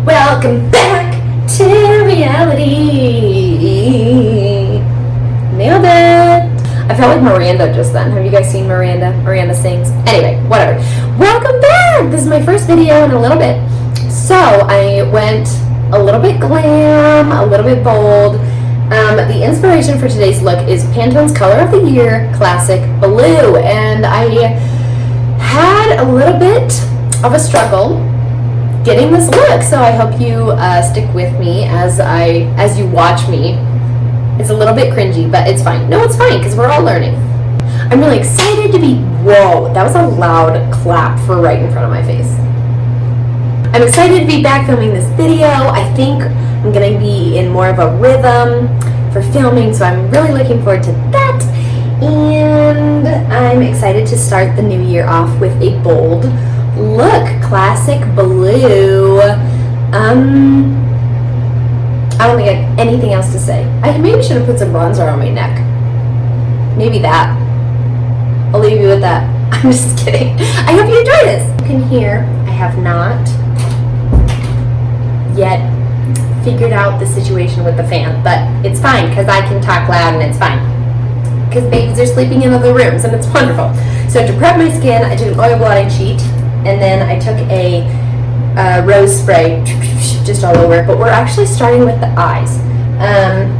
Welcome back to reality. Nailed it. I felt like Miranda just then. Have you guys seen Miranda? Miranda sings. Anyway, whatever. Welcome back. This is my first video in a little bit. So I went a little bit glam, a little bit bold. The inspiration for today's look is Pantone's Color of the Year Classic Blue. And I had a little bit of a struggle getting this look, so I hope you stick with me as you watch me. It's a little bit cringy, but it's fine. No, it's fine, because we're all learning. I'm really excited to be, whoa, that was a loud clap for right in front of my face. I'm excited to be back filming this video. I think I'm going to be in more of a rhythm for filming, so I'm really looking forward to that. And I'm excited to start the new year off with a bold look, classic blue. I don't think I have anything else to say. I maybe should have put some bronzer on my neck. Maybe that. I'll leave you with that. I'm just kidding. I hope you enjoy this. You can hear I have not yet figured out the situation with the fan, but it's fine because I can talk loud and it's fine. Because babies are sleeping in other rooms and it's wonderful. So to prep my skin, I did an oil blotting sheet. And then I took a rose spray just all over, but we're actually starting with the eyes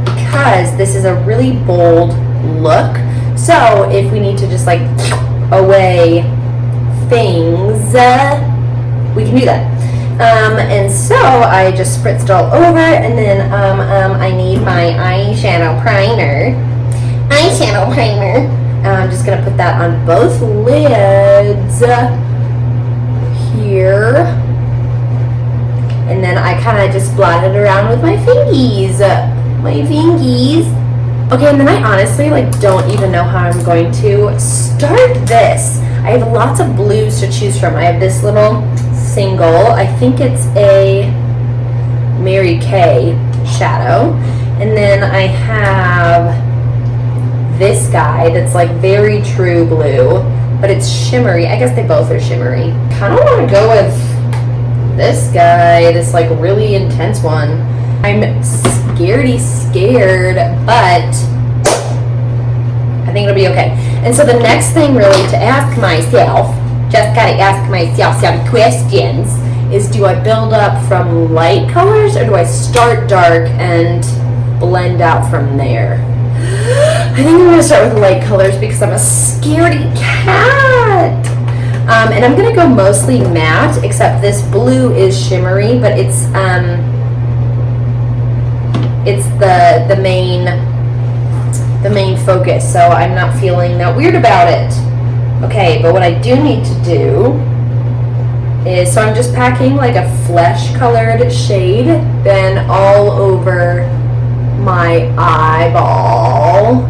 because this is a really bold look. So if we need to just like away things, we can do that. And so I just spritzed all over, and then I need my eyeshadow primer. I'm just gonna put that on both lids. Here, and then I kind of just blot it around with my fingies. Okay, and then I honestly don't even know how I'm going to start this. I have lots of blues to choose from. I have this little single, I think it's a Mary Kay shadow, and then I have this guy that's like very true blue, but it's shimmery. I guess they both are shimmery. Kind of want to go with this guy, this like really intense one. I'm scared, but I think it'll be okay. And so the next thing really to ask myself, just gotta ask myself some questions, is do I build up from light colors or do I start dark and blend out from there? I think I'm going to start with light colors because I'm a scaredy cat. And I'm going to go mostly matte, except this blue is shimmery, but it's the main focus, so I'm not feeling that weird about it. Okay, but what I do need to do is, so I'm just packing like a flesh colored shade, then all over my eyeball.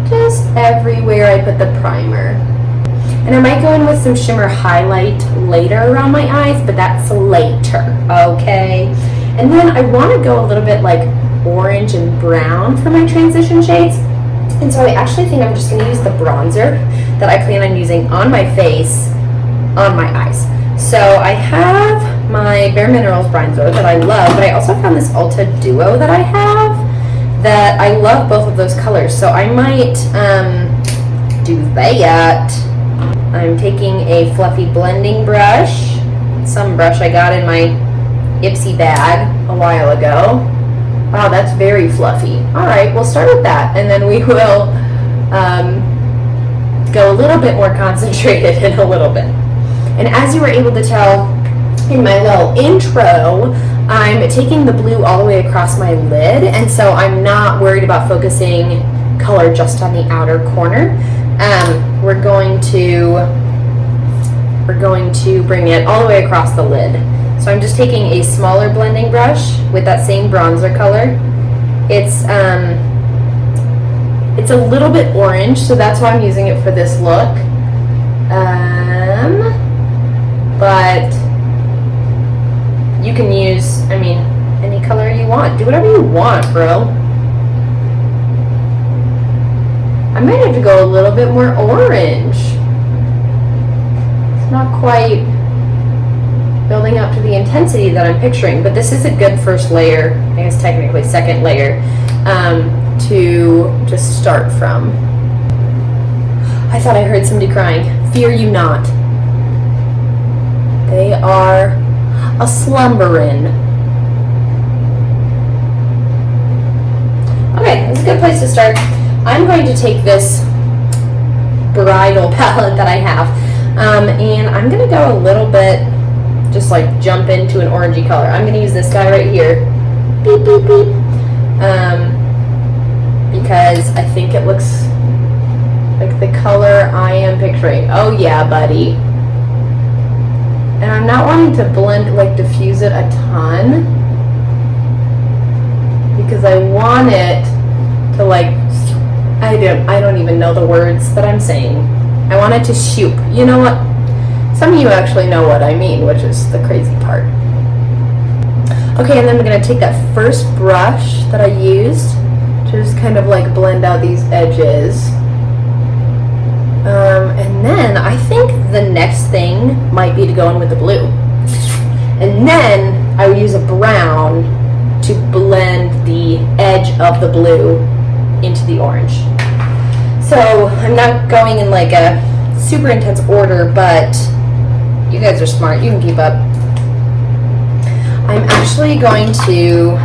Just everywhere I put the primer. And I might go in with some shimmer highlight later around my eyes, but that's later, okay? And then I want to go a little bit like orange and brown for my transition shades. And so I actually think I'm just going to use the bronzer that I plan on using on my face, on my eyes. So I have my Bare Minerals bronzer that I love, but I also found this Ulta Duo that I have that I love both of those colors. So I might do that. I'm taking a fluffy blending brush, some brush I got in my Ipsy bag a while ago. Wow, that's very fluffy. All right, we'll start with that, and then we will go a little bit more concentrated in a little bit. And as you were able to tell in my little intro, I'm taking the blue all the way across my lid, and so I'm not worried about focusing color just on the outer corner. We're going to bring it all the way across the lid. So I'm just taking a smaller blending brush with that same bronzer color. It's a little bit orange, so that's why I'm using it for this look. But you can use, any color you want. Do whatever you want, bro. I might have to go a little bit more orange. not quite building up to the intensity that I'm picturing, but this is a good first layer, I guess technically second layer, to just start from. I thought I heard somebody crying. Fear you not. They are a slumberin'. Okay, that's a good place to start. I'm going to take this bridal palette that I have, and I'm going to go a little bit, just like jump into an orangey color. I'm going to use this guy right here, beep, beep, beep, because I think it looks like the color I am picturing. Oh yeah, buddy. And I'm not wanting to blend, like diffuse it a ton, because I want it to like, I don't even know the words that I'm saying. I want it to shoot. You know what? Some of you actually know what I mean, which is the crazy part. Okay, and then I'm going to take that first brush that I used to just kind of like blend out these edges. And then I think the next thing might be to go in with the blue. And then I would use a brown to blend the edge of the blue into the orange. So I'm not going in like a super intense order, but you guys are smart, you can keep up. I'm actually going to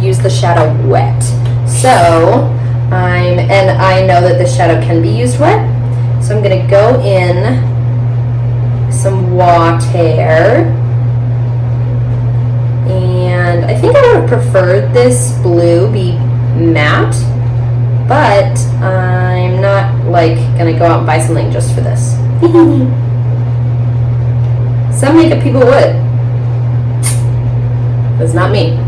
use the shadow wet. So and I know that this shadow can be used wet, so I'm going to go in some water, and I think I would have preferred this blue be matte, but I'm not like going to go out and buy something just for this. Some makeup people would. That's not me.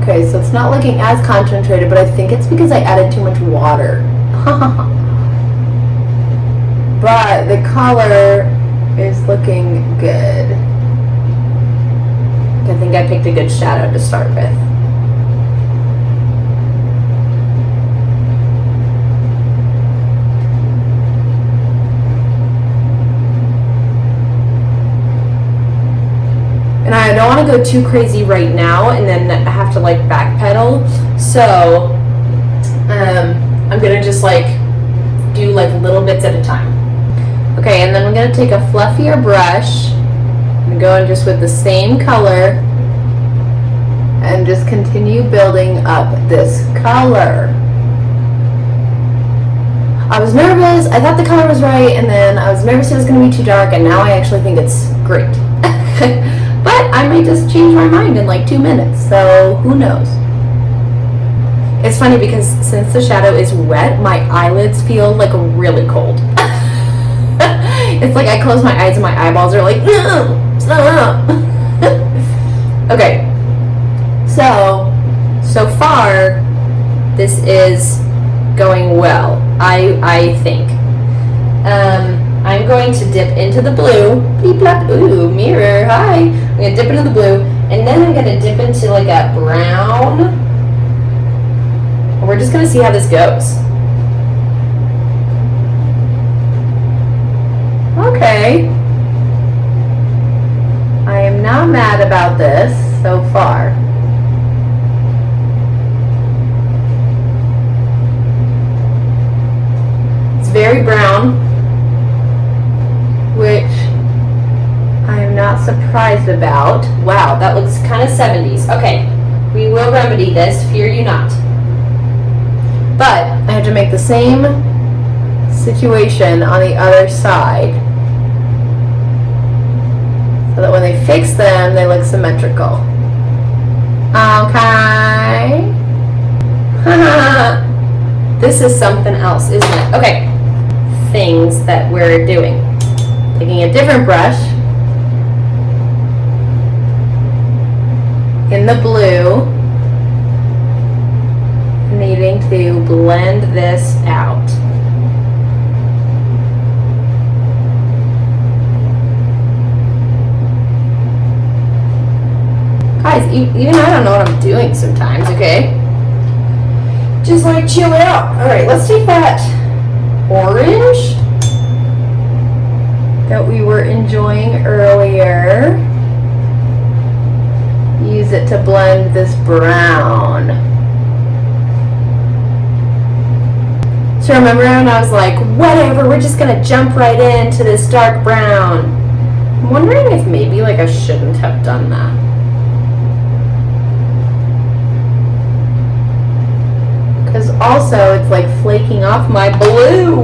Okay, so it's not looking as concentrated, but I think it's because I added too much water. But the color is looking good. I think I picked a good shadow to start with. And I don't want to go too crazy right now and then I have to like backpedal. So I'm going to just like do like little bits at a time. Okay, and then I'm going to take a fluffier brush and go in just with the same color and just continue building up this color. I was nervous, I thought the color was right, and then I was nervous it was going to be too dark, and now I actually think it's great. But I might just change my mind in like 2 minutes, so who knows. It's funny because since the shadow is wet, my eyelids feel like really cold. It's like I close my eyes and my eyeballs are like, no, stop. Okay, so far this is going well, I think. I'm going to dip into the blue. Beep, blap, ooh, mirror, hi. I'm going to dip into the blue, and then I'm going to dip into like a brown. And we're just going to see how this goes. Okay. I am not mad about this so far. It's very brown, which I am not surprised about. Wow, that looks kind of 70s. Okay, we will remedy this, fear you not. But I have to make the same situation on the other side so that when they fix them, they look symmetrical. Okay. This is something else, isn't it? Okay, things that we're doing. Taking a different brush in the blue, needing to blend this out. Guys, even I don't know what I'm doing sometimes, okay? Just like chill it out. Alright, let's take that orange that we were enjoying earlier. Use it to blend this brown. So remember when I was like, whatever, we're just gonna jump right into this dark brown. I'm wondering if maybe like I shouldn't have done that. Because also it's like flaking off my blue.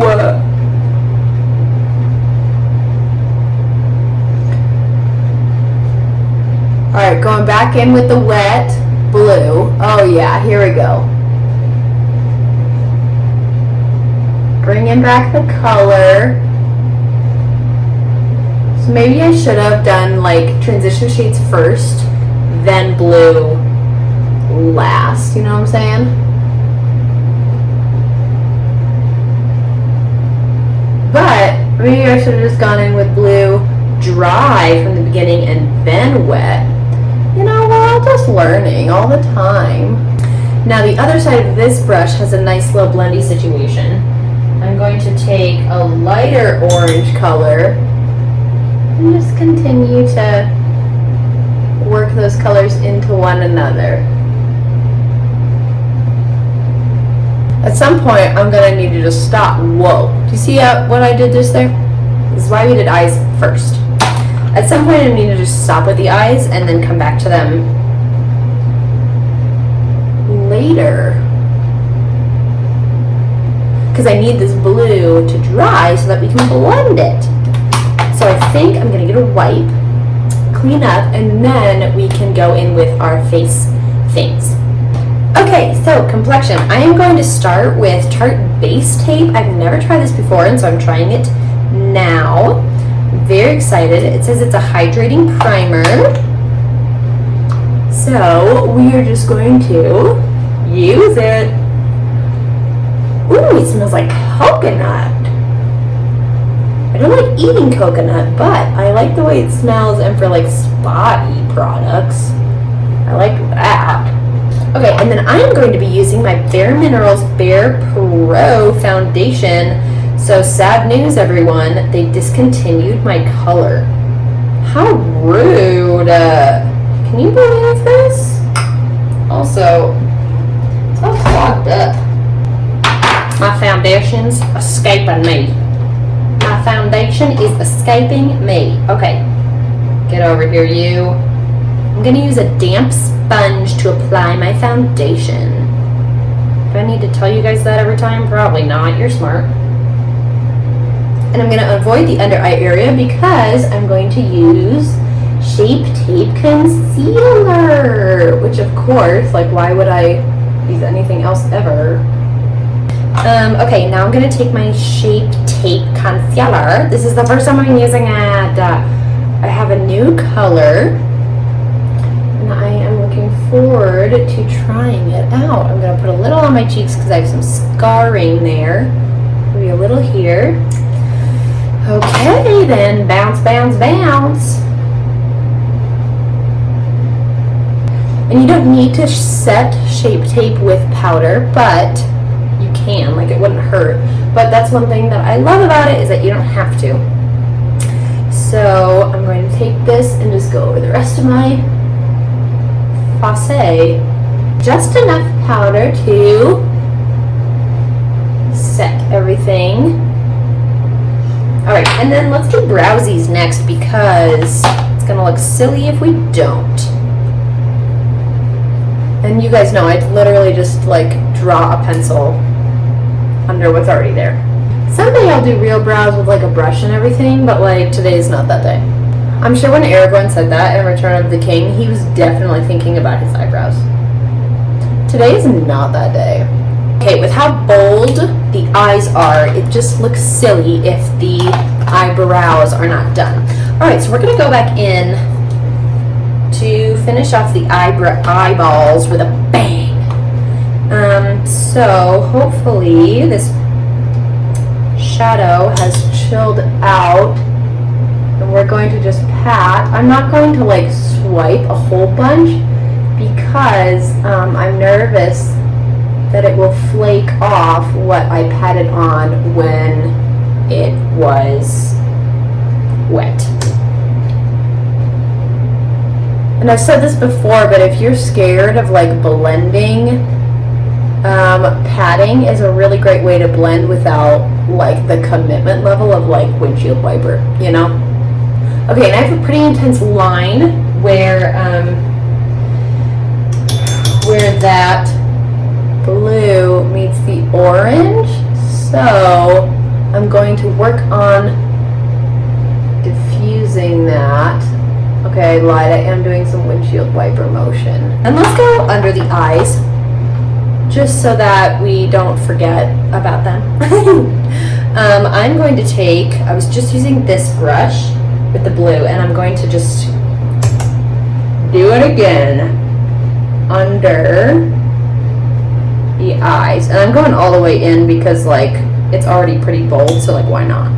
Alright, going back in with the wet blue. Oh yeah, here we go. Bringing back the color. So maybe I should have done like transition shades first, then blue last. You know what I'm saying? But maybe I should have just gone in with blue dry from the beginning and then wet. You know, we're all just learning all the time. Now the other side of this brush has a nice little blendy situation. I'm going to take a lighter orange color and just continue to work those colors into one another. At some point, I'm going to need to just stop. Whoa. Do you see what I did just there? This is why we did eyes first. At some point, I need to just stop with the eyes and then come back to them later. Because I need this blue to dry so that we can blend it. So I think I'm going to get a wipe, clean up, and then we can go in with our face things. Okay, so complexion. I am going to start with Tarte Base Tape. I've never tried this before, and so I'm trying it now. Very excited. It says it's a hydrating primer. So we are just going to use it. Ooh, it smells like coconut. I don't like eating coconut, but I like the way it smells, and for like spa-y products, I like that. Okay, and then I'm going to be using my Bare Minerals Bare Pro foundation. So sad news, everyone, they discontinued my color. How rude. Can you believe this? Also, it's all clogged up. My foundation's escaping me. My foundation is escaping me. Okay, get over here, you. I'm gonna use a damp sponge to apply my foundation. Do I need to tell you guys that every time? Probably not. You're smart. And I'm gonna avoid the under eye area because I'm going to use Shape Tape Concealer. Which, of course, like, why would I use anything else ever? Okay, now I'm going to take my Shape Tape Concealer. This is the first time I'm using it. I have a new color, and I am looking forward to trying it out. I'm going to put a little on my cheeks because I have some scarring there. Maybe a little here. Okay, then bounce, bounce, bounce. And you don't need to set Shape Tape with powder, but you can, like, it wouldn't hurt. But that's one thing that I love about it, is that you don't have to. So I'm going to take this and just go over the rest of my face. Just enough powder to set everything. Alright, and then let's do browsies next because it's going to look silly if we don't. And you guys know I literally just like draw a pencil under what's already there. Someday I'll do real brows with like a brush and everything, but like today's not that day. I'm sure when Aragorn said that in Return of the King, he was definitely thinking about his eyebrows. Today is not that day. Okay, with how bold the eyes are, it just looks silly if the eyebrows are not done. Alright, so we're going to go back in to finish off the eyeballs with a bang. So hopefully this shadow has chilled out, and we're going to just pat. I'm not going to like swipe a whole bunch because I'm nervous that it will flake off what I patted on when it was wet. And I've said this before, but if you're scared of like blending, padding is a really great way to blend without like the commitment level of like windshield wiper, you know? Okay, and I have a pretty intense line where that blue meets the orange. So I'm going to work on diffusing that. Okay, I lied, I am doing some windshield wiper motion. And let's go under the eyes, just so that we don't forget about them. I'm going to take, I was just using this brush with the blue, and I'm going to just do it again under the eyes. And I'm going all the way in because like it's already pretty bold, so like why not?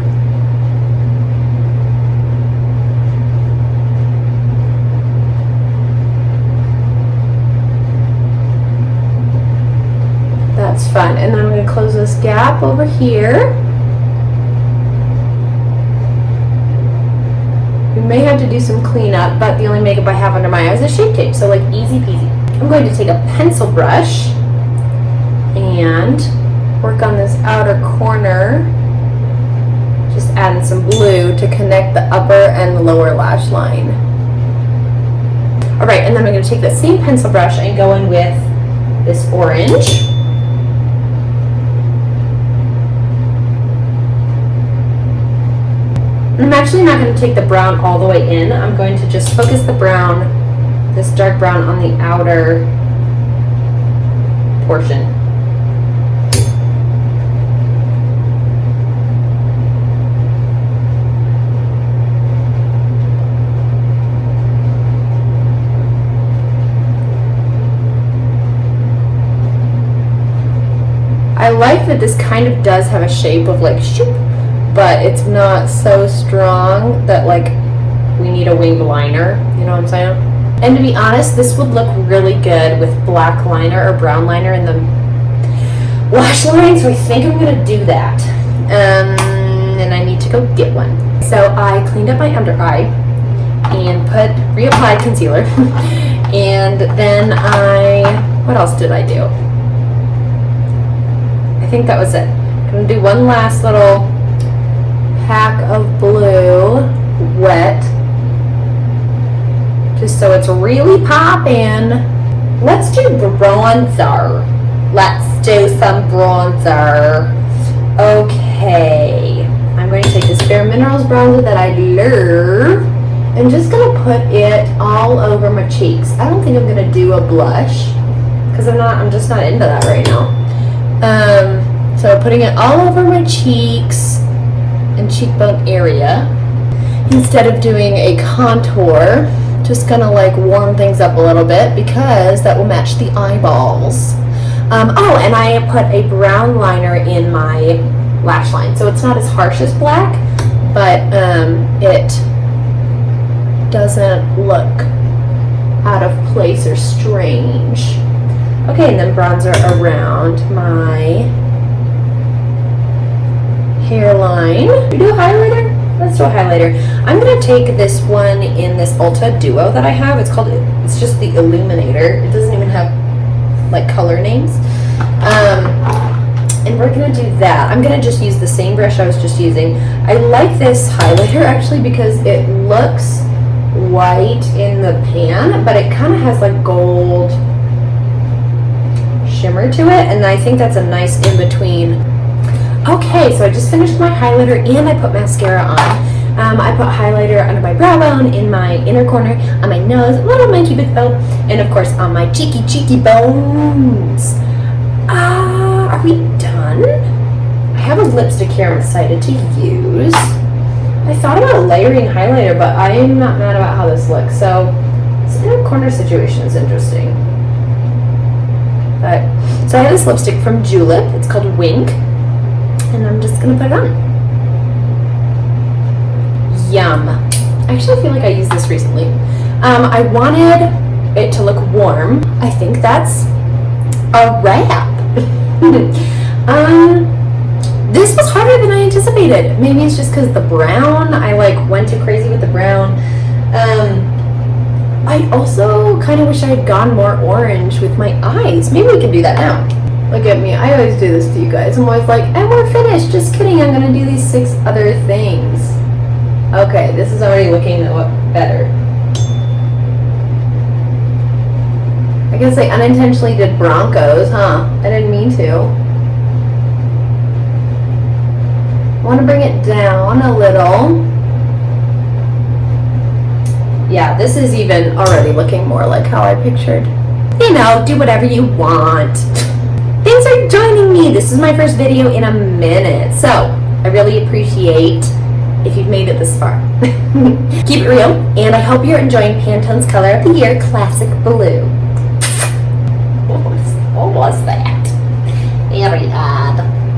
That's fun. And then I'm going to close this gap over here. We may have to do some cleanup, but the only makeup I have under my eyes is Shape Tape, so like easy peasy. I'm going to take a pencil brush and work on this outer corner, just adding some blue to connect the upper and lower lash line. Alright, and then I'm going to take that same pencil brush and go in with this orange. I'm actually not going to take the brown all the way in. I'm going to just focus the brown, this dark brown, on the outer portion. I like that this kind of does have a shape of like shoop, but it's not so strong that like we need a winged liner, you know what I'm saying? And to be honest, this would look really good with black liner or brown liner in the lash line, so I think I'm gonna do that. And I need to go get one. So I cleaned up my under eye and reapplied concealer. And then what else did I do? I think that was it. I'm gonna do one last little pack of blue wet, just so it's really poppin'. Let's do bronzer. Let's do some bronzer. Okay, I'm going to take this Bare Minerals bronzer that I love. I'm just gonna put it all over my cheeks. I don't think I'm gonna do a blush because I'm just not into that right now. So putting it all over my cheeks and cheekbone area instead of doing a contour. Just gonna like warm things up a little bit because that will match the eyeballs. Oh, and I put a brown liner in my lash line, so it's not as harsh as black, but it doesn't look out of place or strange. Okay, and then bronzer around my hairline. We do a highlighter? Let's do a highlighter. I'm going to take this one in this Ulta Duo that I have. It's just the Illuminator. It doesn't even have like color names. And we're going to do that. I'm going to just use the same brush I was just using. I like this highlighter actually because it looks white in the pan, but it kind of has like gold shimmer to it, and I think that's a nice in-between. Okay, so I just finished my highlighter and I put mascara on. I put highlighter under my brow bone, in my inner corner, on my nose, a little on my cupid bow, and of course on my cheeky bones. Are we done? I have a lipstick here I'm excited to use. I thought about layering highlighter, but I am not mad about how this looks. So this inner corner situation is interesting. So I have this lipstick from Julep. It's called Wink. And I'm just going to put it on. Yum. I actually feel like I used this recently. I wanted it to look warm. I think that's a wrap. This was harder than I anticipated. faded. Maybe it's just because the brown, I like went too crazy with the brown. I also kind of wish I had gone more orange with my eyes. Maybe we can do that now. Look at me. I always do this to you guys. I'm always like, and we're finished. Just kidding. I'm going to do these 6 other things. Okay, this is already looking better. I guess I unintentionally did Broncos, huh? I didn't mean to. I want to bring it down a little. Yeah, this is even already looking more like how I pictured. You know, do whatever you want. Thanks for joining me. This is my first video in a minute, so I really appreciate if you've made it this far. Keep it real, and I hope you're enjoying Pantone's color of the year, Classic Blue. What was that? There we go.